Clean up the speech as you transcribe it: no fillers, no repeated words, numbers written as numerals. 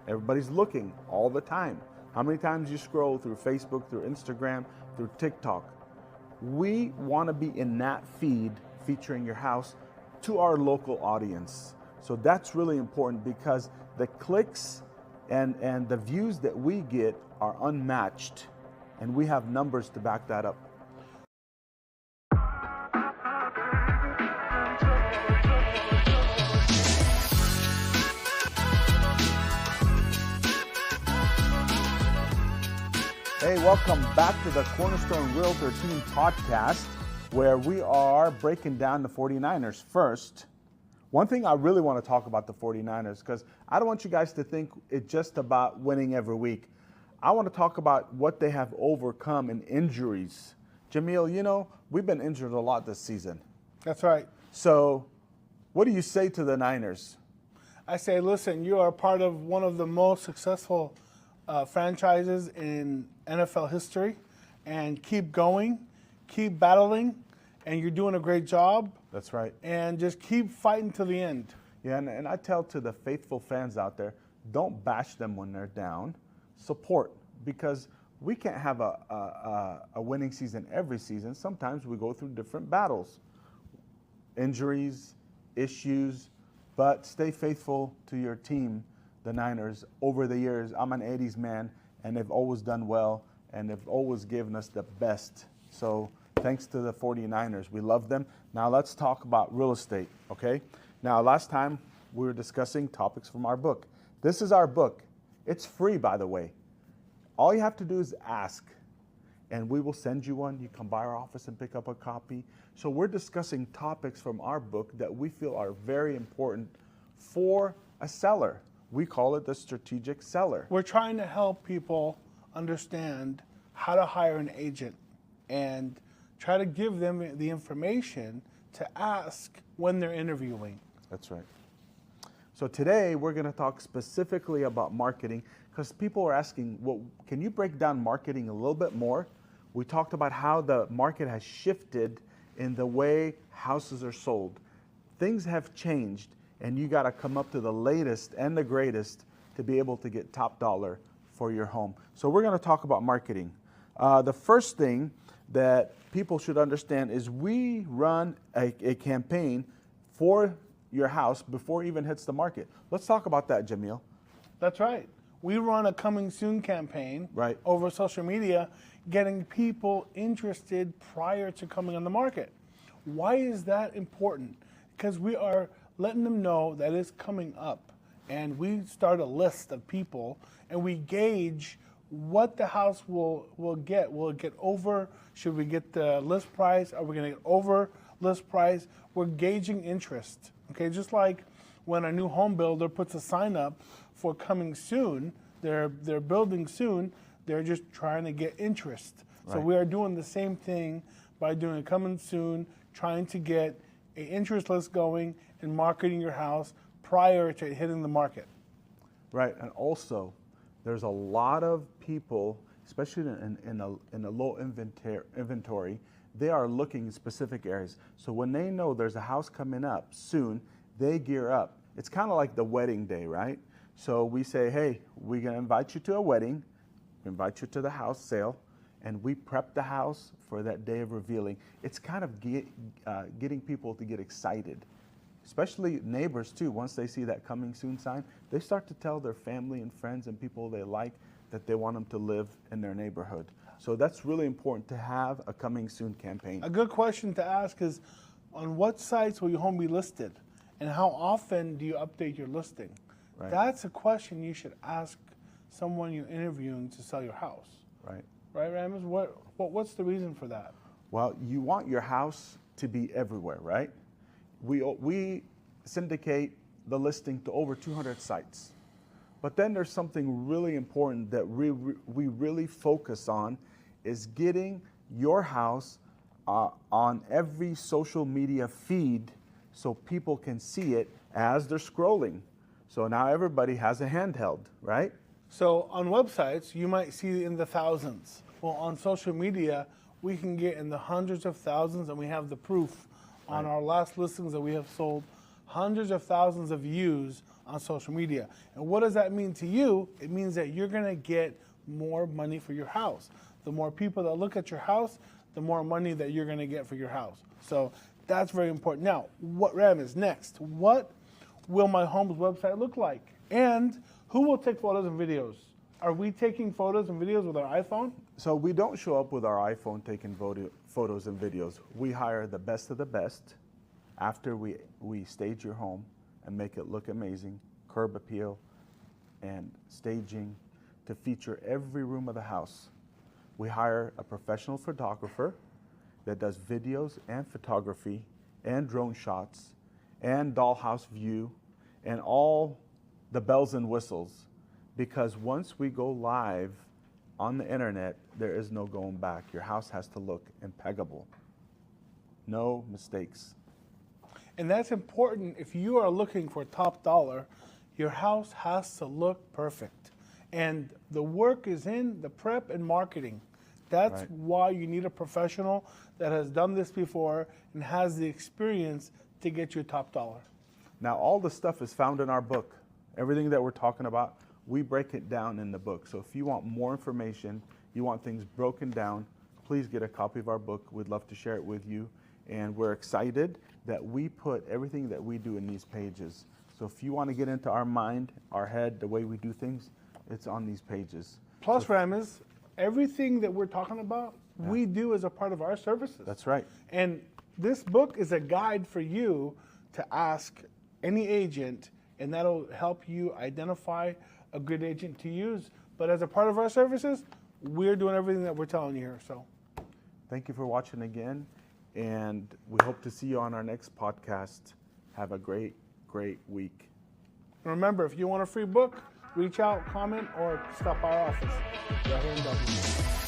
Everybody's looking all the time. How many times you scroll through Facebook, through Instagram, through TikTok? We want to be in that feed featuring your house to our local audience. So that's really important because the clicks and the views that we get are unmatched, and we have numbers to back that up. Hey, welcome back to the Cornerstone Realtor Team podcast, where we are breaking down the 49ers. First, one thing I really want to talk about the 49ers, because I don't want you guys to think it's just about winning every week. I want to talk about what they have overcome in injuries. Jamil, you know, we've been injured a lot this season. That's right. So what do you say to the Niners? I say, listen, you are part of one of the most successful franchises in NFL history, and keep going, keep battling, and you're doing a great job. That's right. And just keep fighting to the end. Yeah, and I tell to the faithful fans out there, don't bash them when they're down. Support, because we can't have a winning season every season. Sometimes we go through different battles, injuries, issues, but stay faithful to your team, the Niners. Over the years, I'm an 80s man, and they've always done well, and they've always given us the best. So thanks to the 49ers. We love them. Now let's talk about real estate, okay? Now last time we were discussing topics from our book. This is our book. It's free, by the way. All you have to do is ask, and we will send you one. You come by our office and pick up a copy. So we're discussing topics from our book that we feel are very important for a seller. We call it the strategic seller. We're trying to help people understand how to hire an agent and try to give them the information to ask when they're interviewing. That's right. So today we're going to talk specifically about marketing, because people are asking, well, can you break down marketing a little bit more? We talked about how the market has shifted in the way houses are sold. Things have changed, and you got to come up to the latest and the greatest to be able to get top dollar for your home. So we're going to talk about marketing. The first thing that people should understand is we run a campaign for your house before it even hits the market. Let's talk about that, Jamil. That's right. We run a coming soon campaign over social media, getting people interested prior to coming on the market. Why is that important? Because we are letting them know that it's coming up, and we start a list of people, and we gauge what the house will get. Will it get over? Should we get the list price? Are we going to get over list price? We're gauging interest. Okay, just like when a new home builder puts a sign up for coming soon, they're building soon, they're just trying to get interest. Right. So we are doing the same thing by doing a coming soon, trying to get an interest list going and marketing your house prior to hitting the market. Right, and also there's a lot of people, especially in a low inventory, they are looking in specific areas. So when they know there's a house coming up soon, they gear up. It's kind of like the wedding day, right? So we say, hey, we're going to invite you to a wedding, invite you to the house sale, and we prep the house for that day of revealing. It's kind of getting people to get excited, especially neighbors too. Once they see that coming soon sign, they start to tell their family and friends and people they like that they want them to live in their neighborhood. So that's really important to have a coming soon campaign. A good question to ask is, on what sites will your home be listed? And how often do you update your listing? Right. That's a question you should ask someone you're interviewing to sell your house. Right. Right, Ramos? What's the reason for that? Well, you want your house to be everywhere, right? We syndicate the listing to over 200 sites. But then there's something really important that we really focus on, is getting your house on every social media feed so people can see it as they're scrolling. So now everybody has a handheld, right? So on websites, you might see in the thousands. Well, on social media, we can get in the hundreds of thousands, and we have the proof on our last listings that we have sold. Hundreds of thousands of views on social media. And what does that mean to you? It means that you're going to get more money for your house. The more people that look at your house, the more money that you're going to get for your house. So that's very important. Now, what Ram is next? What will my home's website look like? And who will take photos and videos? Are we taking photos and videos with our iPhone? So we don't show up with our iPhone taking photos and videos. We hire the best of the best after we stage your home and make it look amazing, curb appeal, and staging to feature every room of the house. We hire a professional photographer that does videos and photography and drone shots and dollhouse view and all the bells and whistles, because once we go live on the internet, there is no going back. Your house has to look impeccable. No mistakes. And that's important. If you are looking for top dollar, your house has to look perfect. And the work is in the prep and marketing. That's right. Why you need a professional that has done this before and has the experience to get you top dollar. Now, all the stuff is found in our book. Everything that we're talking about, we break it down in the book. So if you want more information, you want things broken down, please get a copy of our book. We'd love to share it with you. And we're excited that we put everything that we do in these pages. So if you want to get into our mind, our head, the way we do things, it's on these pages. Plus, so, Ramez, everything that we're talking about, we do as a part of our services. That's right. And this book is a guide for you to ask any agent, and that'll help you identify a good agent to use. But as a part of our services, we're doing everything that we're telling you here. So thank you for watching again, and we hope to see you on our next podcast. Have a great, great week. Remember, if you want a free book, reach out, comment, or stop by our office. Right here in Dublin.